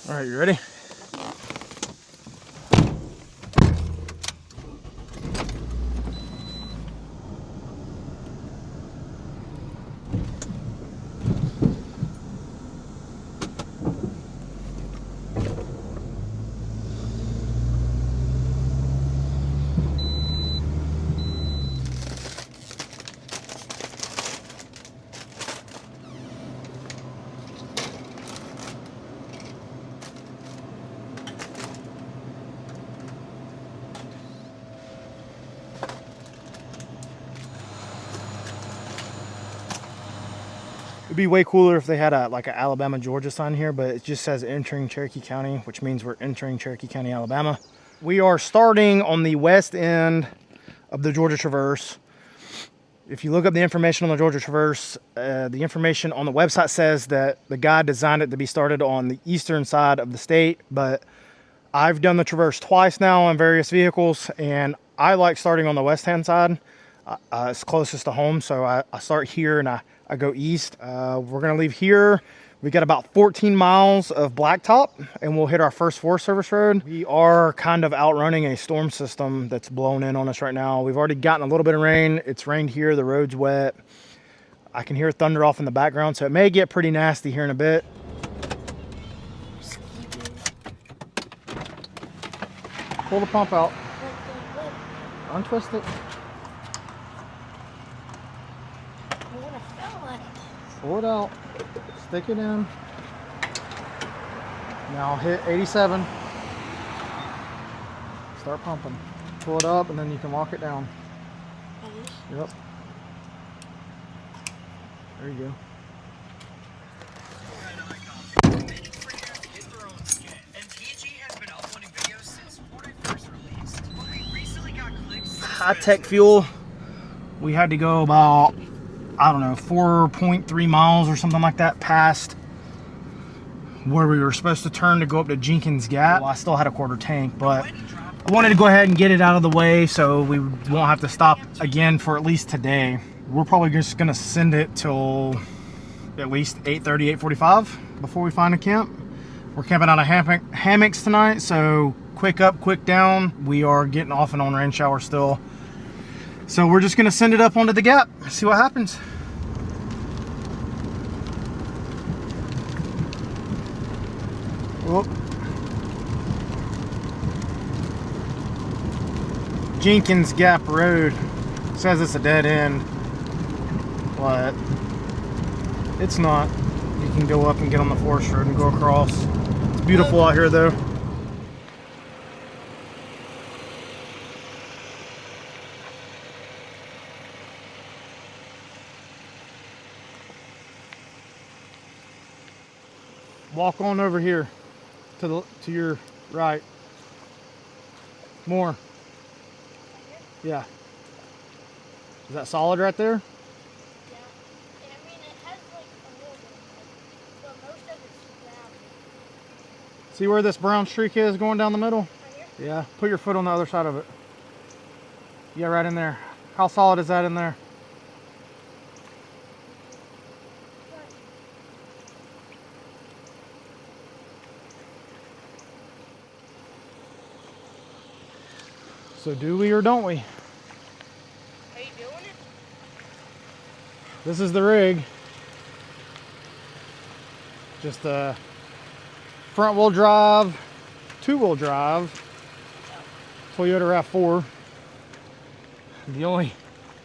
All right, you ready? It'd be way cooler if they had like an Alabama, Georgia sign here, but it just says entering Cherokee County, which means we're entering Cherokee County, Alabama. We are starting on the west end of the Georgia Traverse. If you look up the information on the Georgia Traverse, the information on the website says that the guy designed it to be started on the eastern side of the state, but I've done the Traverse twice now on various vehicles, and I like starting on the west-hand side. It's closest to home, so I start here and I go east. We're gonna leave here. We got about 14 miles of blacktop and we'll hit our first Forest Service road. We are kind of outrunning a storm system that's blown in on us right now. We've already gotten a little bit of rain. It's rained here, the road's wet. I can hear thunder off in the background, so it may get pretty nasty here in a bit. Pull the pump out. Untwist it. Pull it out, stick it in. Now hit 87. Start pumping. Pull it up and then you can lock it down. Yep. There you go. High-tech fuel. We had to go about, I don't know, 4.3 miles or something like that past where we were supposed to turn to go up to Jenkins Gap. Well, I still had a quarter tank, but I wanted to go ahead and get it out of the way so we won't have to stop again for at least today. We're probably just gonna send it till at least 8:30, 8:45 before we find a camp. We're camping out of hammocks tonight, so quick up, quick down. We are getting off and on rain shower still. So we're just gonna send it up onto the gap, see what happens. Whoop. Jenkins Gap Road. Says it's a dead end, but it's not. You can go up and get on the forest road and go across. It's beautiful out here though. Walk on over here to your right. More. Yeah. Is that solid right there? Yeah. I mean, it has like a little bit, but most of it's gravel. See where this brown streak is going down the middle? Right here? Yeah. Put your foot on the other side of it. Yeah, right in there. How solid is that in there? So do we or don't we? Are you doing it? This is the rig. Just a front wheel drive, two wheel drive, Toyota RAV4. The only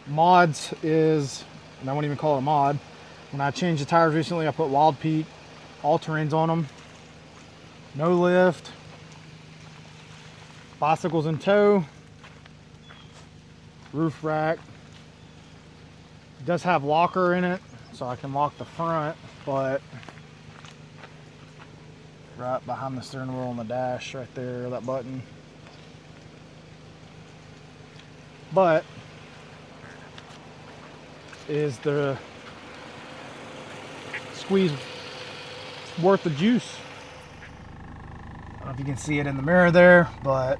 mods is, and I won't even call it a mod, when I changed the tires recently, I put Wild Peak all-terrains on them. No lift. Bicycles in tow. Roof rack. It does have locker in it, so I can lock the front, but right behind the steering wheel on the dash right there, that button. But is the squeeze worth the juice? I don't know if you can see it in the mirror there, but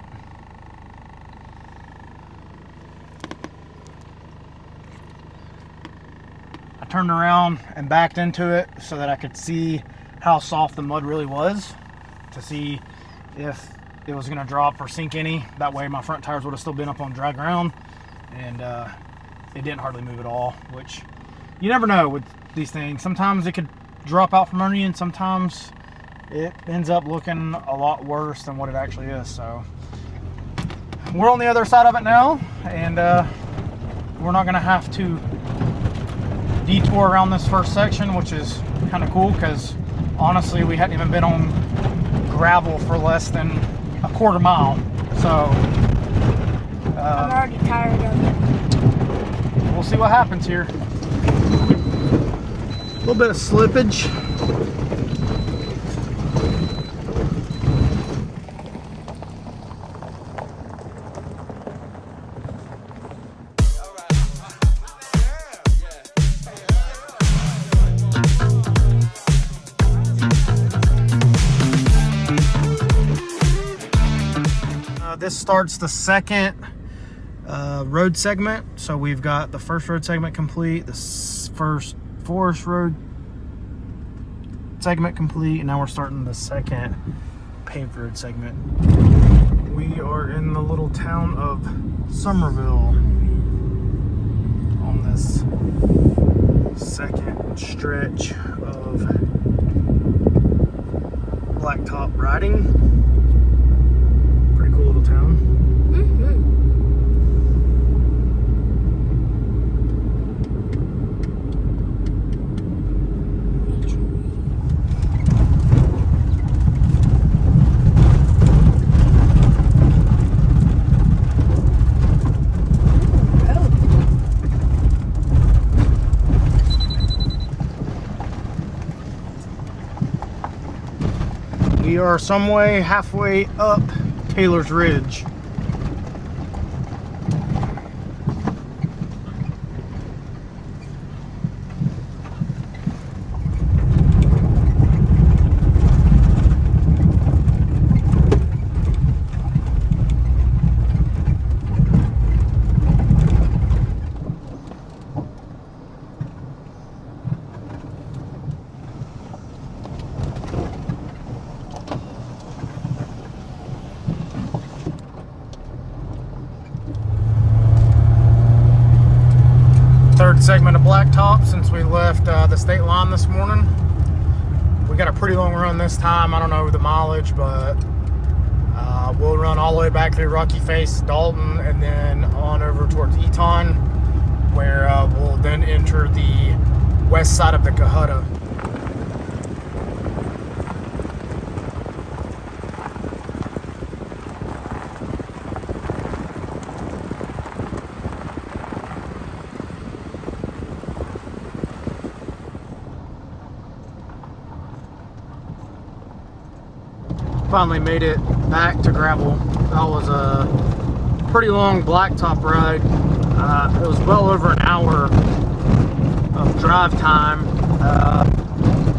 I turned around and backed into it so that I could see how soft the mud really was. to see if it was going to drop or sink any. That way my front tires would have still been up on dry ground, and it didn't hardly move at all, which you never know with these things. Sometimes it could drop out from under you, and sometimes it ends up looking a lot worse than what it actually is. So we're on the other side of it now, and we're not going to have to detour around this first section, which is kind of cool because honestly we hadn't even been on gravel for less than a quarter mile. So I'm already tired of it. We'll see what happens here. A little bit of slippage. This starts the second road segment. So we've got the first road segment complete, the first forest road segment complete, and now we're starting the second paved road segment. We are in the little town of Somerville on this second stretch of blacktop riding. Pretty cool little town. We are some way halfway up Taylor's Ridge. Third segment of blacktop since we left the state line this morning. We got a pretty long run this time. I don't know the mileage, but we'll run all the way back through Rocky Face, Dalton, and then on over towards Eton, where we'll then enter the west side of the Cohutta. Finally made it back to gravel. That was a pretty long blacktop ride. It was well over an hour of drive time.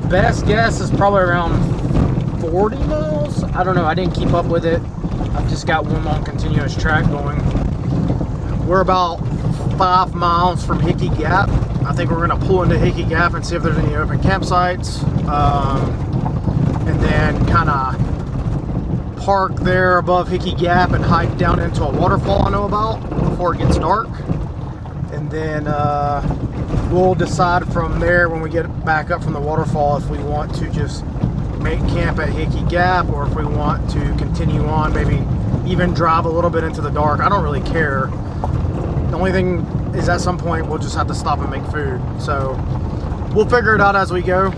Best guess is probably around 40 miles. I don't know, I didn't keep up with it. I've just got one long continuous track going. We're about 5 miles from Hickey Gap. I think we're gonna pull into Hickey Gap and see if there's any open campsites. And then kind of park there above Hickey Gap and hike down into a waterfall I know about before it gets dark. And then we'll decide from there when we get back up from the waterfall if we want to just make camp at Hickey Gap or if we want to continue on, maybe even drive a little bit into the dark. I don't really care. The only thing is at some point we'll just have to stop and make food. So we'll figure it out as we go.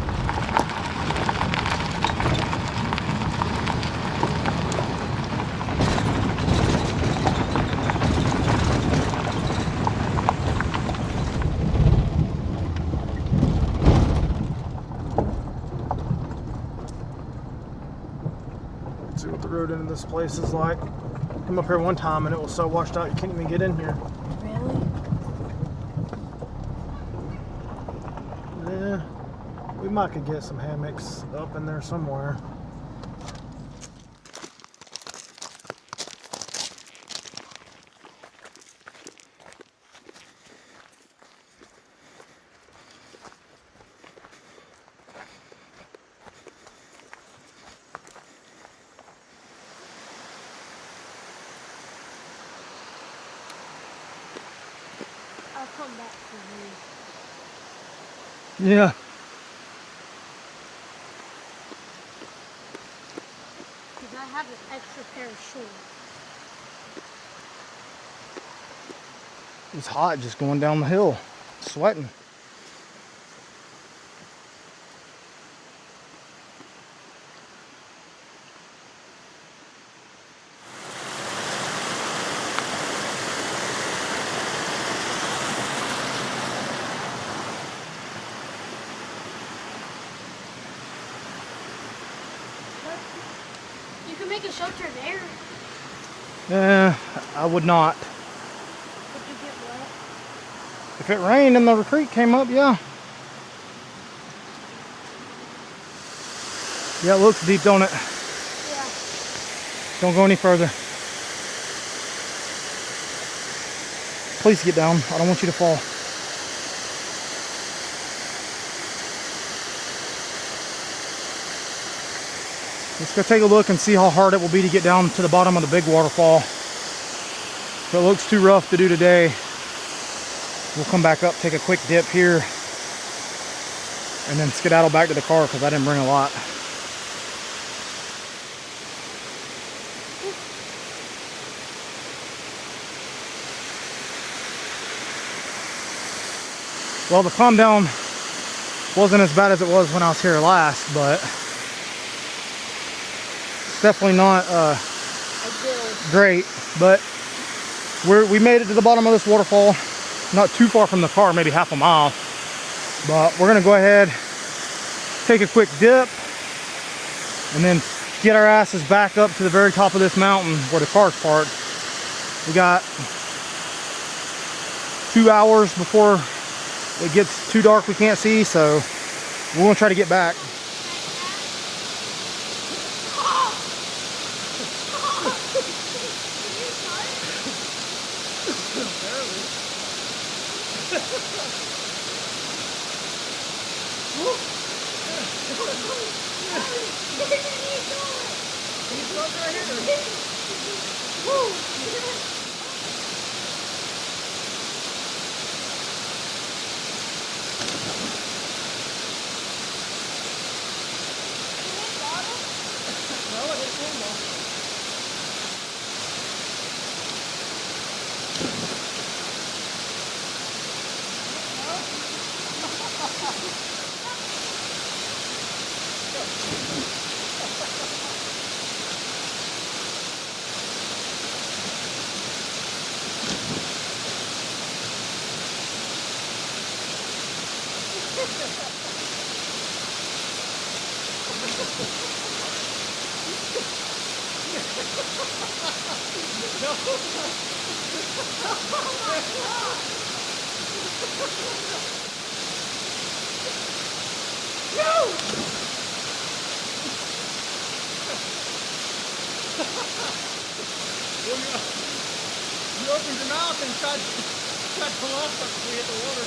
See what the road into this place is like. Come up here one time and it was so washed out you can't even get in here. Really? Yeah, we might could get some hammocks up in there somewhere. Yeah. Because I have an extra pair of shorts. It's hot just going down the hill, sweating. You can make a shelter there. I would not. Would you get wet? If it rained and the creek came up, yeah. Yeah, it looks deep, don't it? Yeah. Don't go any further. Please get down. I don't want you to fall. Let's go take a look and see how hard it will be to get down to the bottom of the big waterfall. If it looks too rough to do today, we'll come back up, take a quick dip here, and then skedaddle back to the car because I didn't bring a lot. Well, the calm down wasn't as bad as it was when I was here last, but it's definitely not great. But we made it to the bottom of this waterfall, not too far from the car, maybe half a mile. But we're gonna go ahead, take a quick dip, and then get our asses back up to the very top of this mountain where the car's parked. We got 2 hours before it gets too dark we can't see, so we're gonna try to get back. You opened your mouth and tried to pull off before we hit the water.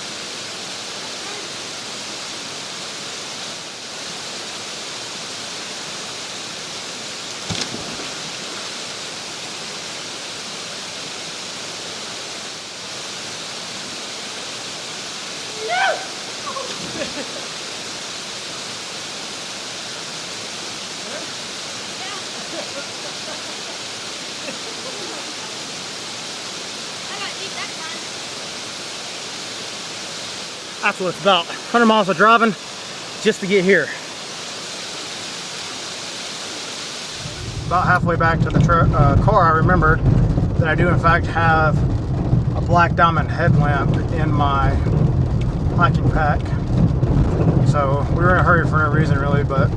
That's what it's about. 100 miles of driving just to get here. About halfway back to the car, I remembered that I do in fact have a Black Diamond headlamp in my hiking pack. So we were in a hurry for no reason really, but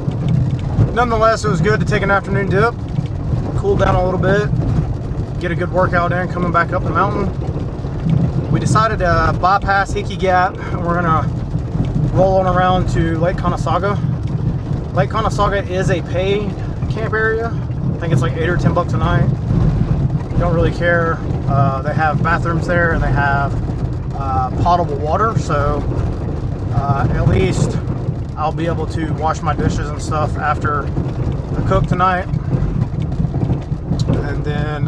nonetheless it was good to take an afternoon dip, cool down a little bit, get a good workout in coming back up the mountain. We decided to bypass Hickey Gap and we're gonna roll on around to Lake Conasauga. Lake Conasauga is a paid camp area. I think it's like $8 or $10 a night. Don't really care. They have bathrooms there and they have potable water, so at least I'll be able to wash my dishes and stuff after the cook tonight. And then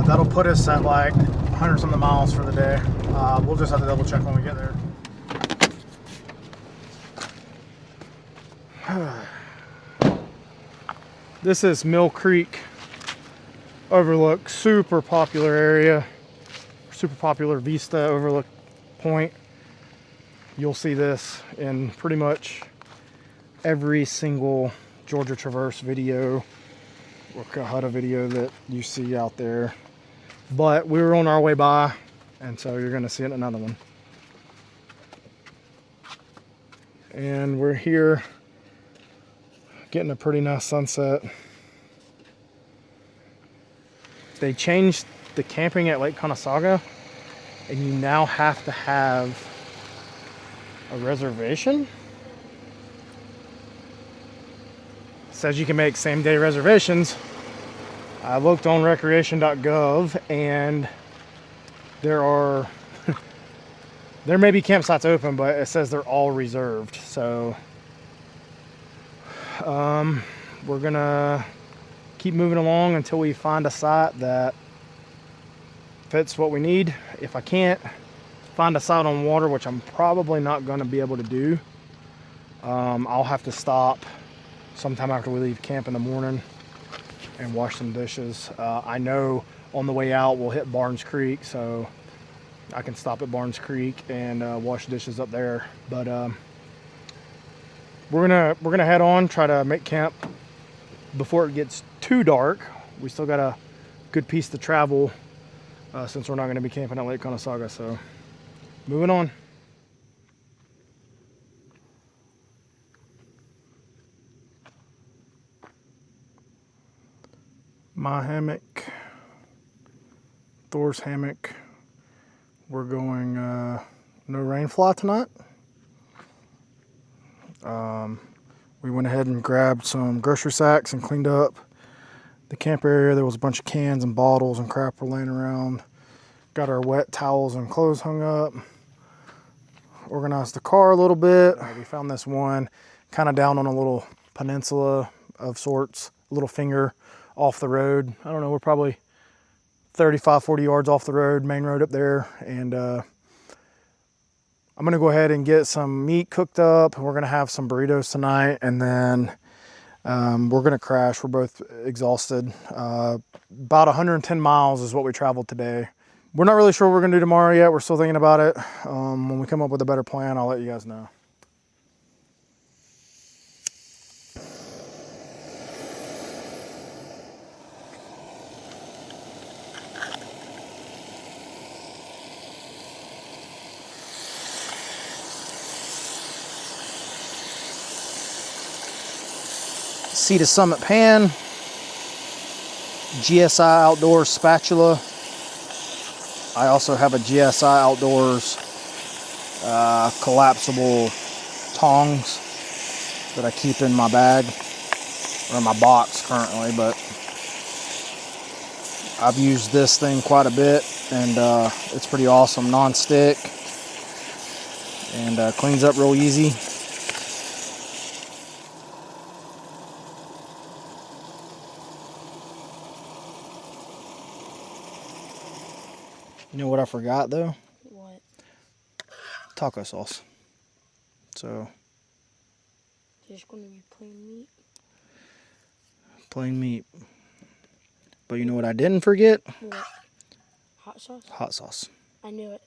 that'll put us at like 100 something miles for the day. We'll just have to double check when we get there. This is Mill Creek Overlook, super popular area, super popular vista overlook point. You'll see this in pretty much every single Georgia Traverse video or Cohutta video that you see out there. But we were on our way by, and so you're gonna see it in another one. And we're here getting a pretty nice sunset. They changed the camping at Lake Conasauga, and you now have to have a reservation. It says you can make same-day reservations. I looked on recreation.gov, and there may be campsites open, but it says they're all reserved. So we're gonna keep moving along until we find a site that fits what we need. If I can't find a site on water, which I'm probably not going to be able to do, I'll have to stop sometime after we leave camp in the morning and wash some dishes. I know on the way out we'll hit Barnes Creek, so I can stop at Barnes Creek and wash dishes up there. But we're gonna head on, try to make camp before it gets too dark. We still got a good piece to travel since we're not going to be camping at Lake Conasauga. So moving on. My hammock, Thor's hammock. We're going no rainfly tonight. We went ahead and grabbed some grocery sacks and cleaned up the camp area. There was a bunch of cans and bottles and crap were laying around. Got our wet towels and clothes hung up. Organized the car a little bit. We found this one kind of down on a little peninsula of sorts, a little finger off the road. I don't know, we're probably 35, 40 yards off the road, main road up there. And I'm gonna go ahead and get some meat cooked up. We're gonna have some burritos tonight, and then we're gonna crash. We're both exhausted. About 110 miles is what we traveled today. We're not really sure what we're gonna do tomorrow yet. We're still thinking about it. When we come up with a better plan, I'll let you guys know. Sea to Summit pan, GSI Outdoors spatula. I also have a GSI Outdoors collapsible tongs that I keep in my bag, or in my box currently, but I've used this thing quite a bit, and it's pretty awesome, non-stick, and cleans up real easy. You know what I forgot though? What? Taco sauce. So Just gonna be plain meat. Plain meat. But you know what I didn't forget? What? Hot sauce? Hot sauce. I knew it.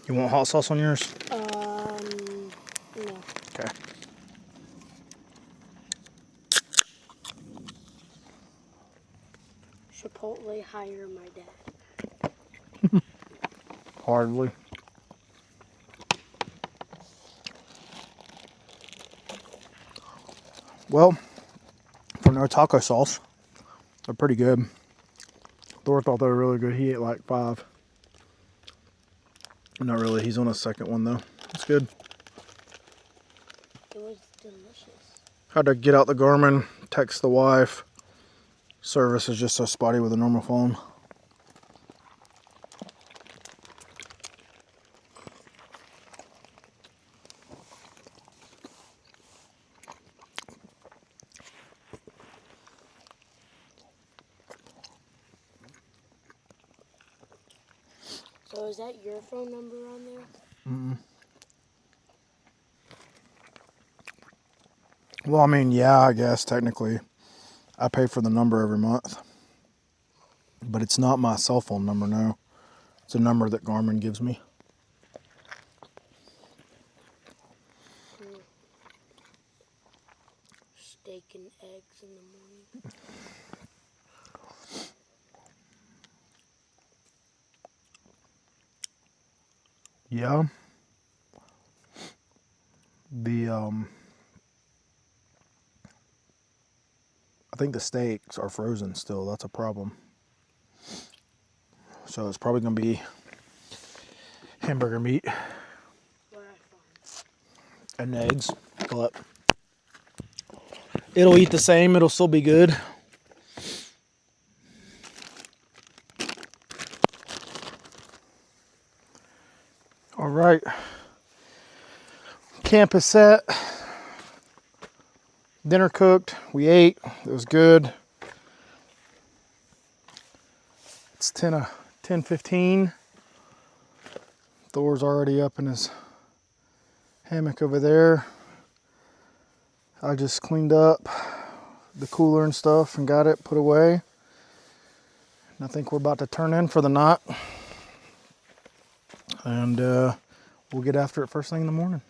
You want hot sauce on yours? No. Okay. Chipotle hire my dad. Hardly. Well, for no taco sauce, they're pretty good. Thor thought they were really good. He ate like 5. Not really. He's on a second one though. It's good. It was delicious. Had to get out the Garmin, text the wife, Service is just so spotty with a normal phone. So is that your phone number on there? Well, I mean, yeah, I guess technically I pay for the number every month, but it's not my cell phone number, no. It's a number that Garmin gives me. Steak and eggs in the morning. Yeah. I think the steaks are frozen still. That's a problem. So it's probably going to be hamburger meat What I find. and eggs, but it'll eat the same. It'll still be good. All right. Camp is set. Dinner cooked. We ate. It was good. It's 10:15. Thor's already up in his hammock over there. I just cleaned up the cooler and stuff and got it put away. And I think we're about to turn in for the night. And we'll get after it first thing in the morning.